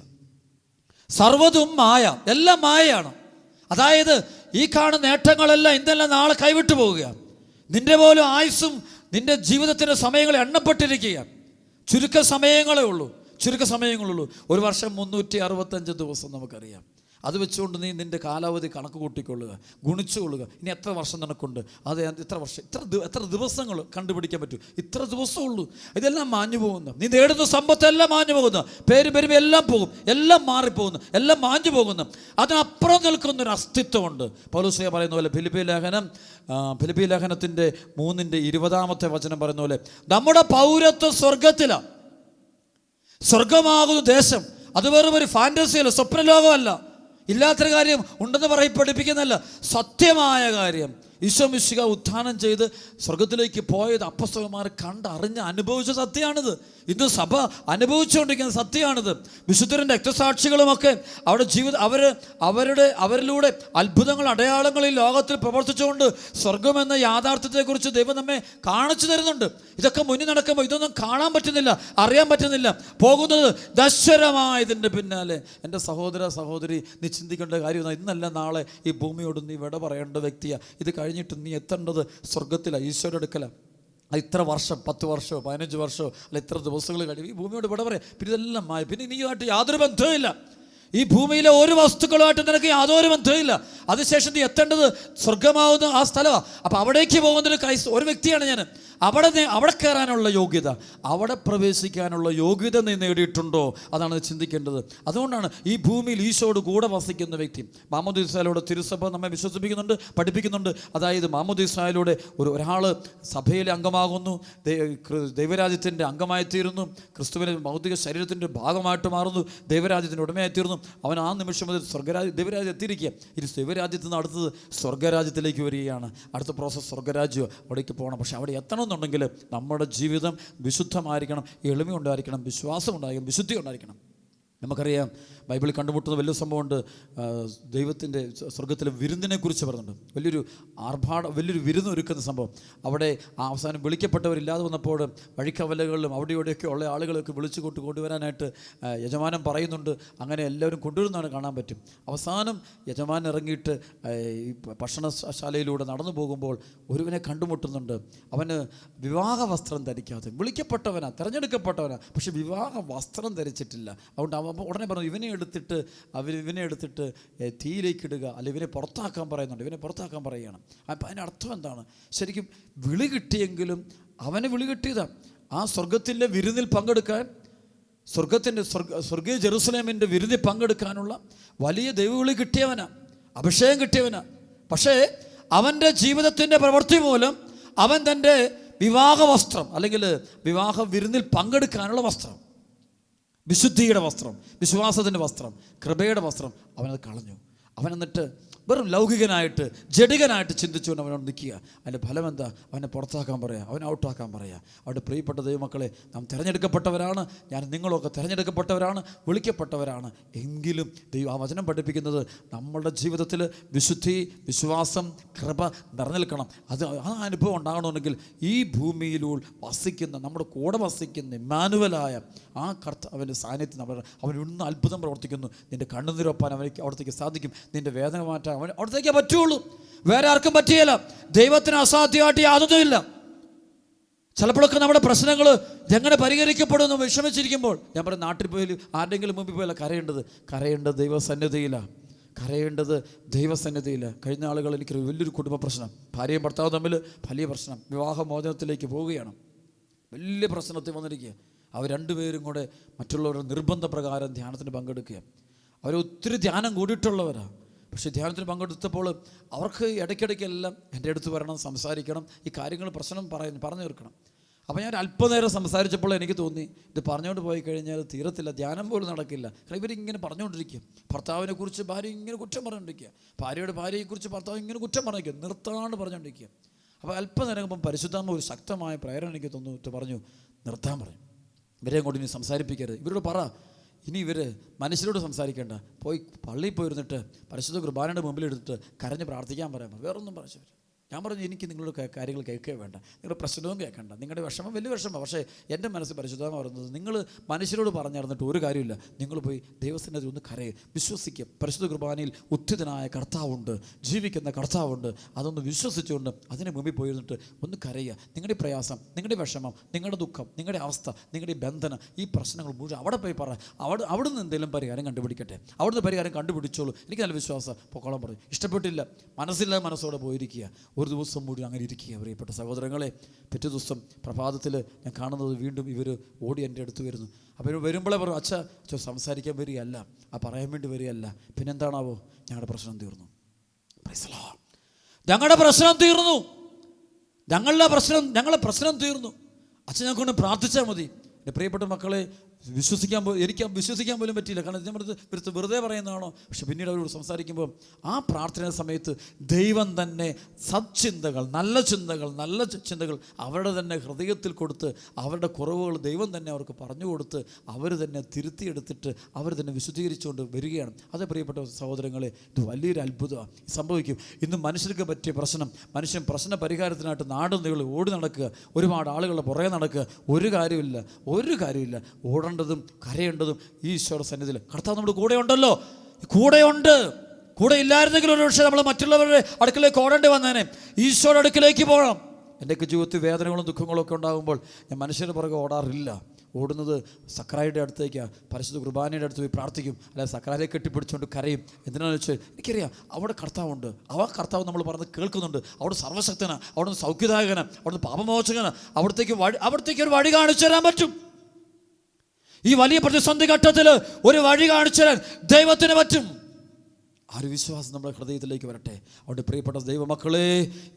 സർവ്വതും മായ, എല്ലാം മായയാണ്. അതായത് ഈ കാണുന്ന നേട്ടങ്ങളെല്ലാം ഇന്നെല്ലാം നാളെ കൈവിട്ടു പോവുകയാണ്. നിന്റെ പോലും ആയുസ്സും നിന്റെ ജീവിതത്തിൻ്റെ സമയങ്ങൾ എണ്ണപ്പെട്ടിരിക്കുകയാണ്. ചുരുക്ക സമയങ്ങളേ ഉള്ളൂ. ഒരു വർഷം 365 ദിവസം നമുക്കറിയാം. അത് വെച്ചുകൊണ്ട് നീ നിൻ്റെ കാലാവധി കണക്ക് കൂട്ടിക്കൊള്ളുക, ഗുണിച്ചുകൊള്ളുക. ഇനി എത്ര വർഷം നിനക്കുണ്ട്, അത് എത്ര വർഷം, എത്ര ദിവസങ്ങൾ കണ്ടുപിടിക്കാൻ പറ്റും? ഇത്ര ദിവസമുള്ളൂ. ഇതെല്ലാം മാഞ്ഞു പോകുന്നു. നീ നേടുന്ന സമ്പത്തെല്ലാം മാഞ്ഞു പോകുന്നു, പേരും എല്ലാം പോകും, എല്ലാം മാറിപ്പോകുന്നു, എല്ലാം മാഞ്ഞു പോകുന്നു. അതിനപ്പുറം നിൽക്കുന്നൊരു അസ്തിത്വമുണ്ട്. പൗലോസ് പറയുന്ന പോലെ ഫിലിപ്പി ലേഖനത്തിൻ്റെ 3-ാമത്തെ വചനം പറയുന്ന പോലെ, നമ്മുടെ പൗരത്വം സ്വർഗത്തിലാണ്. സ്വർഗമാകുന്ന ദേശം അത് വെറും ഒരു ഫാൻറ്റസിയല്ല, സ്വപ്നലോകമല്ല, ഇല്ലാത്തൊരു കാര്യം ഉണ്ടെന്ന് പഠിപ്പിക്കുന്നതല്ല, സത്യമായ കാര്യം. ഈശോ മിശിഹ ഉത്ഥാനം ചെയ്ത് സ്വർഗത്തിലേക്ക് പോയത് അപ്പസ്തലന്മാർ കണ്ടറിഞ്ഞ് അനുഭവിച്ച സത്യമാണിത്. ഇന്ന് സഭ അനുഭവിച്ചുകൊണ്ടിരിക്കുന്ന സത്യമാണിത്. വിശുദ്ധരും രക്തസാക്ഷികളുമൊക്കെ അവരിലൂടെ അത്ഭുതങ്ങൾ, അടയാളങ്ങൾ ഈ ലോകത്തിൽ പ്രവർത്തിച്ചുകൊണ്ട് സ്വർഗമെന്ന യാഥാർത്ഥ്യത്തെക്കുറിച്ച് ദൈവം നമ്മെ കാണിച്ചു തരുന്നുണ്ട്. ഇതൊക്കെ മുന്നിൽ നടക്കുമ്പോൾ ഇതൊന്നും കാണാൻ പറ്റുന്നില്ല, അറിയാൻ പറ്റുന്നില്ല. പോകുന്നത് നശ്വരമായതിൻ്റെ പിന്നാലെ. എൻ്റെ സഹോദരി, നീ ചിന്തിക്കേണ്ട കാര്യം, ഇന്നല്ല നാളെ ഈ ഭൂമിയോട് നീ വിട പറയേണ്ട വ്യക്തിയാണ്. ഇത് കഴിഞ്ഞിട്ട് നീ എത്തേണ്ടത് സ്വർഗത്തിലാണ്, ഈശോയുടെ അടുക്കലാണ്. ഇത്ര വർഷം, 10 വർഷമോ 15 വർഷമോ അല്ല ഇത്ര ദിവസങ്ങൾ കഴിയും ഈ ഭൂമിയോട് വിട പറയാം. പിന്നെ ഇതെല്ലാം മായ, പിന്നെ നീയുമായിട്ട് യാതൊരു ബന്ധവുമില്ല. ഈ ഭൂമിയിലെ ഒരു വസ്തുക്കളുമായിട്ട് നിനക്ക് യാതൊരു ബന്ധവുമില്ല. അതിനുശേഷം നീ എത്തേണ്ടത് സ്വർഗമാവുന്ന ആ സ്ഥലമാണ്. അപ്പം അവിടേക്ക് പോകുന്നൊരു ഒരു വ്യക്തിയാണ് ഞാൻ. അവിടെ കയറാനുള്ള യോഗ്യത, അവിടെ പ്രവേശിക്കാനുള്ള യോഗ്യത നീ നേടിയിട്ടുണ്ടോ? അതാണ് ചിന്തിക്കേണ്ടത്. അതുകൊണ്ടാണ് ഈ ഭൂമിയിൽ ഈശോയോട് കൂടെ വസിക്കുന്ന വ്യക്തി. മാമോദീസായിലൂടെ തിരുസഭ നമ്മെ വിശ്വസിപ്പിക്കുന്നുണ്ട്, പഠിപ്പിക്കുന്നുണ്ട്. അതായത് മാമോദീസായിലൂടെ ഒരാൾ സഭയിലെ അംഗമാകുന്നു, ദൈവരാജ്യത്തിൻ്റെ അംഗമായിത്തീരുന്നു, ക്രിസ്തുവിൻ്റെ ഭൗതിക ശരീരത്തിൻ്റെ ഭാഗമായിട്ട് മാറുന്നു, ദൈവരാജ്യത്തിൻ്റെ ഉടമയായിത്തീരുന്നു. അവൻ ആ നിമിഷം മുതൽ ദൈവരാജ്യം എത്തിയിരിക്കുക. ഇനി ദൈവരാജ്യത്തിൽ നിന്ന് അടുത്തത് സ്വർഗ്ഗരാജ്യത്തിലേക്ക് വരികയാണ്. അടുത്ത പ്രോസസ്സ് സ്വർഗ്ഗരാജ്യം, അവിടേക്ക് പോകണം. പക്ഷെ അവിടെ എത്തണമെന്നുണ്ടെങ്കിൽ നമ്മുടെ ജീവിതം വിശുദ്ധമായിരിക്കണം, എളിമ ഉണ്ടായിരിക്കണം, വിശ്വാസം ഉണ്ടായിരിക്കണം, വിശുദ്ധി ഉണ്ടായിരിക്കണം. നമുക്കറിയാം ബൈബിളിൽ കണ്ടുമുട്ടുന്ന വലിയ സംഭവമുണ്ട്. ദൈവത്തിൻ്റെ സ്വർഗത്തിലെ വിരുന്നിനെക്കുറിച്ച് പറയുന്നുണ്ട്. വലിയൊരു വിരുന്ന് ഒരുക്കുന്ന സംഭവം. അവിടെ അവസാനം വിളിക്കപ്പെട്ടവരില്ലാതെ വന്നപ്പോൾ വഴിക്കവലകളിലും അവിടെ ഇവിടെയൊക്കെ ഉള്ള ആളുകളൊക്കെ വിളിച്ചു കൊണ്ടുവരാനായിട്ട് യജമാനൻ പറയുന്നുണ്ട്. അങ്ങനെ എല്ലാവരും കൊണ്ടുവരുന്നതാണ് കാണാൻ പറ്റും. അവസാനം യജമാനൻ ഇറങ്ങിയിട്ട് ഈ ഭക്ഷണശാലയിലൂടെ നടന്നു പോകുമ്പോൾ ഒരുവനെ കണ്ടുമുട്ടുന്നുണ്ട്. അവന് വിവാഹ വസ്ത്രം ധരിക്കാതെ, വിളിക്കപ്പെട്ടവനാ, തിരഞ്ഞെടുക്കപ്പെട്ടവനാ, പക്ഷെ വിവാഹ വസ്ത്രം ധരിച്ചിട്ടില്ല. അതുകൊണ്ട് അവൻ ഉടനെ പറഞ്ഞു, ഇവനെ എടുത്തിട്ട് തീയിലേക്ക് ഇടുക, അല്ലെ ഇവനെ പുറത്താക്കാൻ പറയുന്നുണ്ട്. ഇവനെ പുറത്താക്കാൻ പറയുകയാണ്. അപ്പം അതിൻ്റെ അർത്ഥം എന്താണ്? ശരിക്കും വിളി കിട്ടിയെങ്കിലും അവന് വിളി കിട്ടിയതാണ് ആ സ്വർഗത്തിൻ്റെ വിരുന്നിൽ പങ്കെടുക്കാൻ, സ്വർഗീയ ജെറുസലേമിൻ്റെ വിരുന്നിൽ പങ്കെടുക്കാനുള്ള വലിയ ദൈവവിളി കിട്ടിയവനാ, അഭിഷേകം കിട്ടിയവനാ. പക്ഷേ അവൻ്റെ ജീവിതത്തിൻ്റെ പ്രവൃത്തി മൂലം അവൻ തൻ്റെ വിവാഹ വസ്ത്രം, അല്ലെങ്കിൽ വിവാഹ വിരുന്നിൽ പങ്കെടുക്കാനുള്ള വസ്ത്രം, വിശുദ്ധിയുടെ വസ്ത്രം, വിശ്വാസത്തിൻ്റെ വസ്ത്രം, കൃപയുടെ വസ്ത്രം അവനത് കളഞ്ഞു. അവൻ എന്നിട്ട് വെറും ലൗകികനായിട്ട്, ജഡികനായിട്ട് ചിന്തിച്ചുകൊണ്ട് അവനോട് നിൽക്കുക. അതിൻ്റെ ഫലം എന്താ? അവനെ പുറത്താക്കാൻ പറയുക, അവനെ ഔട്ടാക്കാൻ പറയുക. അവിടെ പ്രിയപ്പെട്ട ദൈവമക്കളെ, നാം തിരഞ്ഞെടുക്കപ്പെട്ടവരാണ്. ഞാൻ നിങ്ങളൊക്കെ തിരഞ്ഞെടുക്കപ്പെട്ടവരാണ്, വിളിക്കപ്പെട്ടവരാണ്. എങ്കിലും ദൈവം ആ വചനം പഠിപ്പിക്കുന്നത് നമ്മളുടെ ജീവിതത്തിൽ വിശുദ്ധി, വിശ്വാസം, കൃപ നിറഞ്ഞു നിൽക്കണം. ആ അനുഭവം ഉണ്ടാകണമെങ്കിൽ ഈ ഭൂമിയിലൂടെ വസിക്കുന്ന, നമ്മുടെ കൂടെ വസിക്കുന്ന ഇമ്മാനുവലായ ആ അവൻ്റെ സാന്നിധ്യം അവൻ ഇന്ന് അത്ഭുതം പ്രവർത്തിക്കുന്നു. നിൻ്റെ കണ്ണുനിരപ്പാൻ അവിടത്തേക്ക് സാധിക്കും. നിൻ്റെ വേദന മാറ്റാൻ അവിടത്തേക്കേ പറ്റുള്ളൂ, വേറെ ആർക്കും പറ്റുകയില്ല. ദൈവത്തിന് അസാധ്യമായിട്ട് യാതൊന്നുമില്ല. ചിലപ്പോഴൊക്കെ നമ്മുടെ പ്രശ്നങ്ങൾ എങ്ങനെ പരിഹരിക്കപ്പെടുമെന്ന് വിഷമിച്ചിരിക്കുമ്പോൾ ഞാൻ പറയും, നാട്ടിൽ പോയി ആരുടെങ്കിലും മുമ്പിൽ പോയല്ല കരയേണ്ടത് ദൈവസന്നിധിയില്ല. കഴിഞ്ഞ ആളുകൾ എനിക്ക് വലിയൊരു കുടുംബ പ്രശ്നം, ഭാര്യയും ഭർത്താവും തമ്മിൽ വലിയ പ്രശ്നം, വിവാഹമോചനത്തിലേക്ക് പോവുകയാണ്. വലിയ പ്രശ്നത്തിൽ വന്നിരിക്കുക. അവർ രണ്ടുപേരും കൂടെ മറ്റുള്ളവരുടെ നിർബന്ധ പ്രകാരം ധ്യാനത്തിന് പങ്കെടുക്കുക. അവരൊത്തിരി ധ്യാനം കൂടിയിട്ടുള്ളവരാണ്. പക്ഷേ ധ്യാനത്തിന് പങ്കെടുത്തപ്പോൾ അവർക്ക് ഇടയ്ക്കിടയ്ക്കെല്ലാം എൻ്റെ അടുത്ത് വരണം, സംസാരിക്കണം, ഈ കാര്യങ്ങൾ പ്രശ്നം പറഞ്ഞു തീർക്കണം. അപ്പോൾ ഞാൻ അല്പനേരം സംസാരിച്ചപ്പോൾ എനിക്ക് തോന്നി, ഇത് പറഞ്ഞുകൊണ്ട് പോയി കഴിഞ്ഞാൽ തീരത്തില്ല, ധ്യാനം പോലും നടക്കില്ല. കാരണം ഇവരിങ്ങനെ പറഞ്ഞുകൊണ്ടിരിക്കുക. ഭർത്താവിനെക്കുറിച്ച് ഭാര്യ ഇങ്ങനെ കുറ്റം പറഞ്ഞുകൊണ്ടിരിക്കുക, ഭാര്യയെക്കുറിച്ച് ഭർത്താവ് ഇങ്ങനെ കുറ്റം പറഞ്ഞിരിക്കുക, നിർത്താണ്ട് പറഞ്ഞുകൊണ്ടിരിക്കുക. അപ്പോൾ അല്പനേരം ഇപ്പം പരിശുദ്ധാത്മ ഒരു ശക്തമായ പ്രേരണ എനിക്ക് തോന്നിട്ട് പറഞ്ഞു, നിർത്താൻ പറഞ്ഞു. ഇവരെയും കൊണ്ട് ഇനി സംസാരിപ്പിക്കരുത്. ഇവരോട് പറ, ഇനി ഇവർ മനുഷ്യരോട് സംസാരിക്കേണ്ട, പോയി പള്ളിയിൽ പോയിരുന്നിട്ട് പരിശുദ്ധ കുർബാനയുടെ മുമ്പിൽ എടുത്തിട്ട് കരഞ്ഞ് പ്രാർത്ഥിക്കാൻ പറയാൻ. വേറൊന്നും പറഞ്ഞു. ഞാൻ പറഞ്ഞു, എനിക്ക് നിങ്ങളുടെ കാര്യങ്ങൾ കേൾക്കുകയും വേണ്ട, നിങ്ങളുടെ പ്രശ്നവും കേൾക്കണ്ട, നിങ്ങളുടെ വിഷമം വലിയ വിഷമം. പക്ഷേ എൻ്റെ മനസ്സ് പരിശുദ്ധമായി പറയുന്നത്, നിങ്ങൾ മനുഷ്യരോട് പറഞ്ഞിരുന്നിട്ട് ഒരു കാര്യമില്ല. നിങ്ങൾ പോയി ദൈവത്തിൻ്റെ ഒന്ന് കരയുക, വിശ്വസിക്കുക. പരിശുദ്ധ കുർബാനയിൽ ഉത്ഥിതനായ കർത്താവുണ്ട്, ജീവിക്കുന്ന കർത്താവുണ്ട്. അതൊന്ന് വിശ്വസിച്ചുകൊണ്ട് അതിന് മുമ്പിൽ പോയിരുന്നിട്ട് ഒന്ന് കരയുക. നിങ്ങളുടെ പ്രയാസം, നിങ്ങളുടെ വിഷമം, നിങ്ങളുടെ ദുഃഖം, നിങ്ങളുടെ അവസ്ഥ, നിങ്ങളുടെ ബന്ധനം, ഈ പ്രശ്നങ്ങൾ മുഴുവൻ അവിടെ പോയി പറ. അവിടുന്ന് എന്തെങ്കിലും പരിഹാരം കണ്ടുപിടിക്കട്ടെ. അവിടുന്ന് പരിഹാരം കണ്ടുപിടിച്ചോളൂ, എനിക്ക് നല്ല വിശ്വാസം, പൊക്കോളം പറഞ്ഞു. ഇഷ്ടപ്പെട്ടില്ല, മനസ്സോടെ പോയിരിക്കുക. ഒരു ദിവസം മുഴുവൻ അങ്ങനെ ഇരിക്കുക. പ്രിയപ്പെട്ട സഹോദരങ്ങളെ, പിറ്റേ ദിവസം പ്രഭാതത്തിൽ ഞാൻ കാണുന്നത് വീണ്ടും ഇവർ ഓടി എൻ്റെ അടുത്ത് വരുന്നു. അപ്പോൾ ഇവർ വരുമ്പോഴേ പറഞ്ഞു, അച്ഛാ സംസാരിക്കാൻ വരികയല്ല, പറയാൻ വേണ്ടി വരികയല്ല, പിന്നെന്താണാവോ, ഞങ്ങളുടെ പ്രശ്നം തീർന്നു. ഞങ്ങളുടെ പ്രശ്നം തീർന്നു. അച്ഛൻ ഞങ്ങൾക്ക് കൊണ്ട് പ്രാർത്ഥിച്ചാൽ മതി. എൻ്റെ പ്രിയപ്പെട്ട മക്കളെ, എനിക്ക് വിശ്വസിക്കാൻ പോലും പറ്റിയില്ല. കാരണം നമ്മൾ വെറുതെ പറയുന്നതാണോ? പക്ഷെ പിന്നീട് അവരോട് സംസാരിക്കുമ്പോൾ ആ പ്രാർത്ഥന സമയത്ത് ദൈവം തന്നെ സത്ചിന്തകൾ, നല്ല ചിന്തകൾ അവരുടെ തന്നെ ഹൃദയത്തിൽ കൊടുത്ത്, അവരുടെ കുറവുകൾ ദൈവം തന്നെ അവർക്ക് പറഞ്ഞു കൊടുത്ത്, അവർ തന്നെ തിരുത്തിയെടുത്തിട്ട് അവർ തന്നെ വിശുദ്ധീകരിച്ചുകൊണ്ട് വരികയാണ്. അതേ പ്രിയപ്പെട്ട സഹോദരങ്ങളെ, ഇത് വലിയൊരു അത്ഭുതമാണ് സംഭവിക്കും. ഇന്ന് മനുഷ്യർക്ക് പറ്റിയ മനുഷ്യൻ പ്രശ്ന പരിഹാരത്തിനായിട്ട് നാടും നീളും ഓടി നടക്കുക, ഒരുപാട് ആളുകളുടെ പുറകെ നടക്കുക. ഒരു കാര്യമില്ല. ഓടേണ്ടതും കരയേണ്ടതും ഈശോയുടെ സന്നിധിയിൽ. കർത്താവ് നമ്മുടെ കൂടെ ഉണ്ടല്ലോ, കൂടെ ഇല്ലായിരുന്നെങ്കിൽ ഒരു പക്ഷേ നമ്മൾ മറ്റുള്ളവരുടെ അടുക്കലേക്ക് ഓടേണ്ടി വന്നേനെ. ഈശോയുടെ അടുക്കലേക്ക് പോകണം. എൻ്റെയൊക്കെ ജീവിതത്തിൽ വേദനകളും ദുഃഖങ്ങളും ഒക്കെ ഉണ്ടാകുമ്പോൾ ഞാൻ മനുഷ്യരുടെ പുറകെ ഓടാറില്ല. ഓടുന്നത് സക്രാരിയുടെ അടുത്തേക്കാണ്, പരിശുദ്ധ കുർബാനയുടെ അടുത്ത് പോയി പ്രാർത്ഥിക്കും, അല്ലാതെ സക്രാരിയെ കെട്ടിപ്പിടിച്ചുകൊണ്ട് കരയും. എന്തിനാണെന്ന് വെച്ചാൽ എനിക്കറിയാം അവിടെ കർത്താവുണ്ട്. കർത്താവ് നമ്മൾ പറഞ്ഞത് കേൾക്കുന്നുണ്ട്. അവിടെ സർവശക്തനാണ്, അവിടുന്ന് സൗഖ്യദായകനാണ്, അവിടുന്ന് പാപമോചകനാണ്. അവിടത്തേക്ക് ഒരു വഴി കാണിച്ചു തരാൻ പറ്റും. ഈ വലിയ പ്രതിസന്ധി ഘട്ടത്തിൽ ഒരു വഴി കാണിച്ചു തരാൻ ദൈവത്തിന് പറ്റും. ആ ഒരു വിശ്വാസം നമ്മുടെ ഹൃദയത്തിലേക്ക് വരട്ടെ. അതുകൊണ്ട് പ്രിയപ്പെട്ട ദൈവമക്കളെ,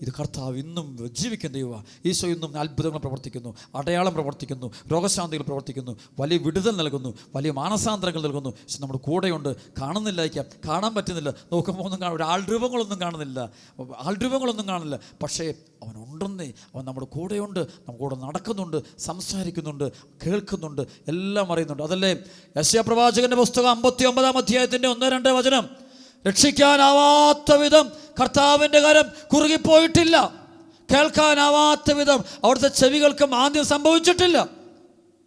ഇത് കർത്താവ് ഇന്നും ജീവിക്കുന്ന ദൈവമാണ്. ഈശോ ഇന്നും അത്ഭുതങ്ങൾ പ്രവർത്തിക്കുന്നു, അടയാളം പ്രവർത്തിക്കുന്നു, രോഗശാന്തികൾ പ്രവർത്തിക്കുന്നു, വലിയ വിടുതൽ നൽകുന്നു, വലിയ മാനസാന്തരങ്ങൾ നൽകുന്നു. പക്ഷെ നമ്മുടെ കൂടെയുണ്ട്. കാണുന്നില്ലായിരിക്കാം, കാണാൻ പറ്റുന്നില്ല, നോക്കുമ്പോൾ ഒന്നും ഒരു ആൾരൂപങ്ങളൊന്നും കാണില്ല. പക്ഷേ അവനുണ്ടെന്നേ, അവൻ നമ്മുടെ കൂടെയുണ്ട്, നമ്മുടെ കൂടെ നടക്കുന്നുണ്ട്, സംസാരിക്കുന്നുണ്ട്, കേൾക്കുന്നുണ്ട്, എല്ലാം അറിയുന്നുണ്ട്. അതല്ലേ യെശയ്യാ പ്രവാചകന്റെ പുസ്തകം 59-ാം അധ്യായത്തിൻ്റെ 1-2 വചനം. രക്ഷിക്കാനാവാത്ത വിധം കർത്താവിൻ്റെ കരം കുറുകിപ്പോയിട്ടില്ല, കേൾക്കാനാവാത്ത വിധം അവിടുത്തെ ചെവികൾക്ക് മാന്ദ്യം സംഭവിച്ചിട്ടില്ല.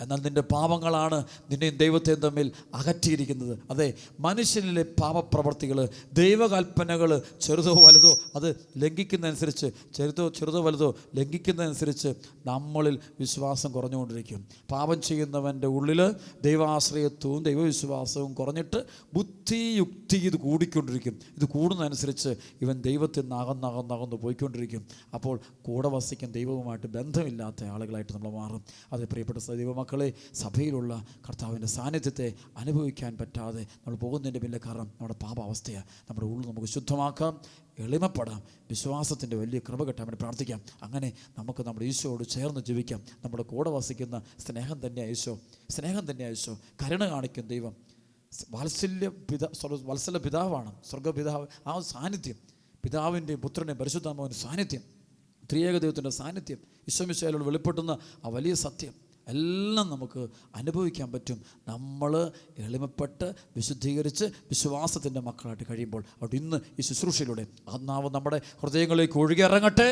എന്നാൽ നിൻ്റെ പാപങ്ങളാണ് നിന്നെയും ദൈവത്തെയും തമ്മിൽ അകറ്റിയിരിക്കുന്നത്. അതെ, മനുഷ്യനിലെ പാപപ്രവർത്തികൾ, ദൈവകൽപ്പനകൾ ചെറുതോ വലുതോ അത് ലംഘിക്കുന്നതനുസരിച്ച്, ചെറുതോ വലുതോ ലംഘിക്കുന്നതനുസരിച്ച് നമ്മളിൽ വിശ്വാസം കുറഞ്ഞുകൊണ്ടിരിക്കും. പാപം ചെയ്യുന്നവൻ്റെ ഉള്ളിൽ ദൈവാശ്രയത്വവും ദൈവവിശ്വാസവും കുറഞ്ഞിട്ട് ബുദ്ധിയുക്തി ഇത് കൂടിക്കൊണ്ടിരിക്കും. ഇത് കൂടുന്നതനുസരിച്ച് ഇവൻ ദൈവത്തിൽ നിന്ന് അകന്നകന്നകന്ന് പോയിക്കൊണ്ടിരിക്കും. അപ്പോൾ കൂടെ വസിക്കാൻ ദൈവവുമായിട്ട് ബന്ധമില്ലാത്ത ആളുകളായിട്ട് നമ്മൾ മാറും. അത് പ്രിയപ്പെട്ട ദൈവമക്കളെ, സഭയിലുള്ള കർത്താവിൻ്റെ സാന്നിധ്യത്തെ അനുഭവിക്കാൻ പറ്റാതെ നമ്മൾ പോകുന്നതിൻ്റെ വലിയ കാരണം നമ്മുടെ പാപാവസ്ഥയാണ്. നമ്മുടെ ഉള്ളിൽ നമുക്ക് ശുദ്ധമാക്കാം, എളിമപ്പെടാം, വിശ്വാസത്തിൻ്റെ വലിയ കൃപ കിട്ടാൻ വേണ്ടി പ്രാർത്ഥിക്കാം. അങ്ങനെ നമുക്ക് നമ്മുടെ ഈശോയോട് ചേർന്ന് ജീവിക്കാം. നമ്മുടെ കൂടെ വസിക്കുന്ന സ്നേഹം തന്നെയാണ് ഈശോ. കരുണ കാണിക്കും ദൈവം. വത്സല പിതാവാണ്, സ്വർഗപിതാവ്. ആ സാന്നിധ്യം, പിതാവിൻ്റെയും പുത്രൻ്റെയും പരിശുദ്ധാത്മാവിൻ്റെ സാന്നിധ്യം, ത്രിയേക ദൈവത്തിൻ്റെ സാന്നിധ്യം, ഈശോമിശിഹായിലൂടെ വെളിപ്പെടുത്തുന്ന ആ വലിയ സത്യം എല്ലാം നമുക്ക് അനുഭവിക്കാൻ പറ്റും. നമ്മൾ എളിമപ്പെട്ട് വിശുദ്ധീകരിച്ച് വിശ്വാസത്തിൻ്റെ മക്കളായിട്ട് കഴിയുമ്പോൾ. അവിടെ ഇന്ന് ഈ ശുശ്രൂഷയിലൂടെ ആത്മാവ് നമ്മുടെ ഹൃദയങ്ങളിലേക്ക് ഒഴുകി ഇറങ്ങട്ടെ.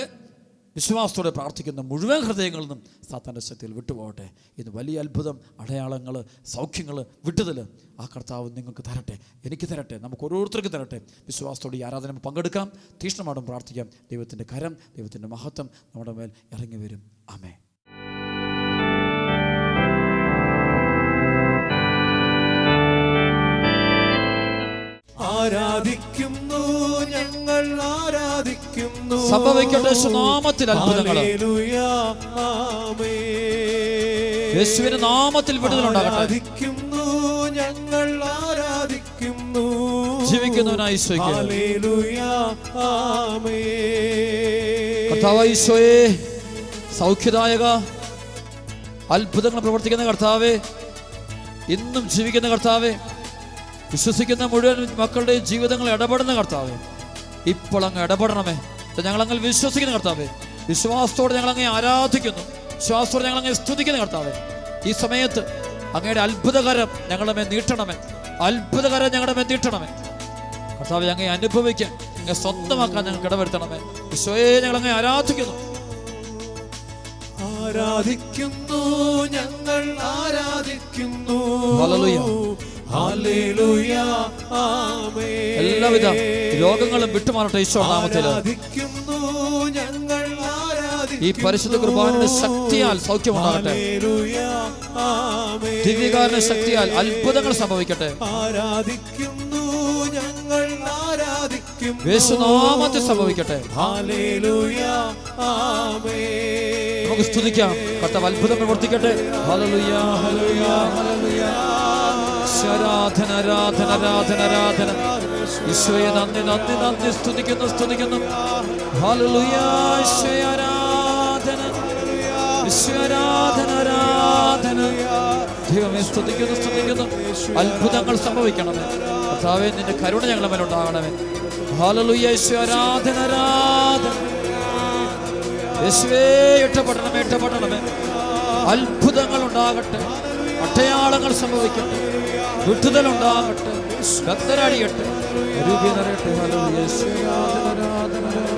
വിശ്വാസത്തോടെ പ്രാർത്ഥിക്കുന്ന മുഴുവൻ ഹൃദയങ്ങളിൽ നിന്നും സാത്താൻ്റെ ശക്തിയിൽ വിട്ടുപോകട്ടെ. ഇന്ന് വലിയ അത്ഭുതം, അടയാളങ്ങൾ, സൗഖ്യങ്ങൾ, വിടുതൽ ആ കർത്താവ് നിങ്ങൾക്ക് തരട്ടെ, എനിക്ക് തരട്ടെ, നമുക്ക് ഓരോരുത്തർക്കും തരട്ടെ. വിശ്വാസത്തോടെ ഈ ആരാധന പങ്കെടുക്കാം, തീക്ഷ്ണമായിട്ടും പ്രാർത്ഥിക്കാം. ദൈവത്തിൻ്റെ കരം, ദൈവത്തിൻ്റെ മഹത്വം നമ്മുടെ മേൽ ഇറങ്ങി വരും. ആമേൻ.
ആരാധിക്കുന്നു ഞങ്ങൾ, ആരാധിക്കുന്നു.
സംഭവിക്കട്ടെ നാമത്തിൽ അത്ഭുതങ്ങൾ. യേശുവിന്റെ നാമത്തിൽ വിടുതലുണ്ടാകട്ടെ.
ആരാധിക്കുന്നു ഞങ്ങൾ, ആരാധിക്കുന്നു.
ജീവിക്കുന്നവനായ ഈശോയ്ക്ക്
ആമേൻ.
കർത്താവായ ഈശോയെ, സൗഖ്യദായക, അത്ഭുതങ്ങൾ പ്രവർത്തിക്കുന്ന കർത്താവേ, ഇന്നും ജീവിക്കുന്ന കർത്താവേ, വിശ്വസിക്കുന്ന മുഴുവൻ മക്കളുടെയും ജീവിതങ്ങൾ ഇടപെടുന്ന കർത്താവേ, ഇപ്പോൾ അങ്ങ് ഇടപെടണമേ. ഞങ്ങളങ്ങ് വിശ്വസിക്കുന്ന കർത്താവേ, വിശ്വാസത്തോടെ ഞങ്ങളങ്ങ് ആരാധിക്കുന്നു, വിശ്വാസത്തോടെ ഞങ്ങളങ്ങ് സ്തുതിക്കുന്ന കർത്താവേ. ഈ സമയത്ത് അങ്ങയുടെ അത്ഭുതകരം ഞങ്ങളുടെ മേൽ നീട്ടണമേ, അത്ഭുതകരം ഞങ്ങളുടെ മേൽ നീട്ടണമേ കർത്താവേ. അങ്ങയെ അനുഭവിക്കാൻ, അങ്ങ് സ്വന്തമാക്കാൻ ഞങ്ങൾക്ക് ഇടവരുത്തണമേ. ഈശോയെ, ഞങ്ങളങ്ങ് ആരാധിക്കുന്നു.
ആരാധിക്കുന്നു ഞങ്ങൾ, ആരാധിക്കുന്നു.
ഹല്ലേലൂയ,
ഹല്ലേലൂയ, ആമേൻ.
എല്ലാവിധ രോഗങ്ങളും വിട്ടുമാറട്ടെ ഈശോ നാമത്തിൽ.
ആരാധിക്കുന്നു ഞങ്ങൾ, ആരാധിക്കുന്നു.
ഈ പരിശുദ്ധ കുർബാനയുടെ ശക്തിയാൽ സൗഖ്യമുണ്ടാകട്ടെ.
ഹല്ലേലൂയ, ആമേൻ.
ദിവ്യകാരുണ്യ ശക്തിയാൽ അത്ഭുതങ്ങൾ സംഭവിക്കട്ടെ.
ആരാധിക്കുന്നു ഞങ്ങൾ, ആരാധിക്കുന്നു.
യേശുനാമത്തിൽ സംഭവിക്കട്ടെ.
ഹല്ലേലൂയ, ആമേൻ.
നമുക്ക് സ്തുതിക്കാം. കർത്താവ് അത്ഭുതം പ്രവർത്തിക്കട്ടെ. Hallelujah, hallelujah, hallelujah. ആരാധന, ആരാധന, ആരാധന, ആരാധന. ഈശോയെ നന്ദി, നന്ദി, നന്ദി. സ്തുതിക്കുന്നു. ഹല്ലേലൂയ. ഈശോയെ ആരാധന, ഈശോയെ ആരാധന, ആരാധന. ദൈവമേ, സ്തുതിക്കുന്നു. അത്ഭുതങ്ങൾ സംഭവിക്കണമേ കർത്താവേ. നിന്റെ കരുണ ഞങ്ങളുടെ മേലുണ്ടാകണമേ. ഹല്ലേലൂയ. ഈശോയെ ആരാധന, ആരാധന. യേശുവേ, ഇഷ്ടപ്പെടണമേ. അത്ഭുതങ്ങൾ ഉണ്ടാകട്ടെ, അടയാളങ്ങൾ സംഭവിക്കട്ടെ, വിടുതലുണ്ടാകട്ടെ, ഭക്തരടിയട്ടെ, രൂപി നിറയട്ടെ. ഹല്ലേലൂയ. യേശുവേ, ആരാധന, ആരാധന.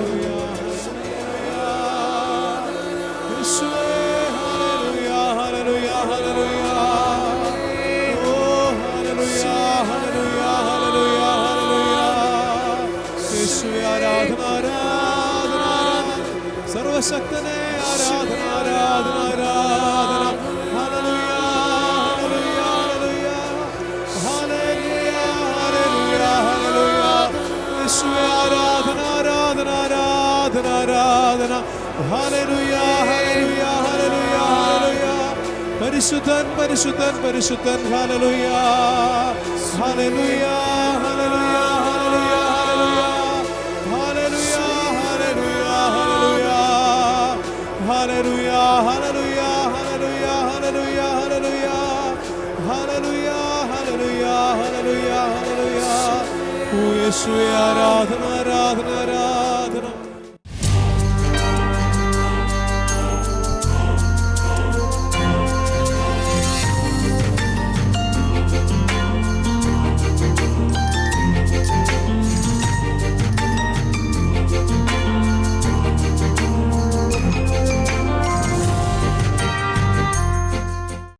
യേശുവേ, ഹല്ലേലൂയ, ഹല്ലേലൂയ, ഹല്ലേലൂയ. ഓ ഹല്ലേലൂയ, ഹല്ലേലൂയ, ഹല്ലേലൂയ, ഹല്ലേലൂയ. യേശുവേ, ആരാധന, ആരാധന, ആരാധന. സർവശക്തനെ ആരാധന, ആരാധന, ആരാധന. Hallelujah, hallelujah, hallelujah, hallelujah, hallelujah. യേശുവേ, ആരാധന, ആരാധന, ആരാധന, ആരാധന. Hallelujah, hallelujah, hallelujah, hallelujah. പരിശുദ്ധൻ, പരിശുദ്ധൻ, പരിശുദ്ധൻ. Hallelujah, hallelujah, hallelujah, hallelujah. Hallelujah, hallelujah, hallelujah, hallelujah, hallelujah. Hallelujah, hallelujah, hallelujah, hallelujah. Oh, യേശുവേ ആരാധന ആരാധന ആരാധന.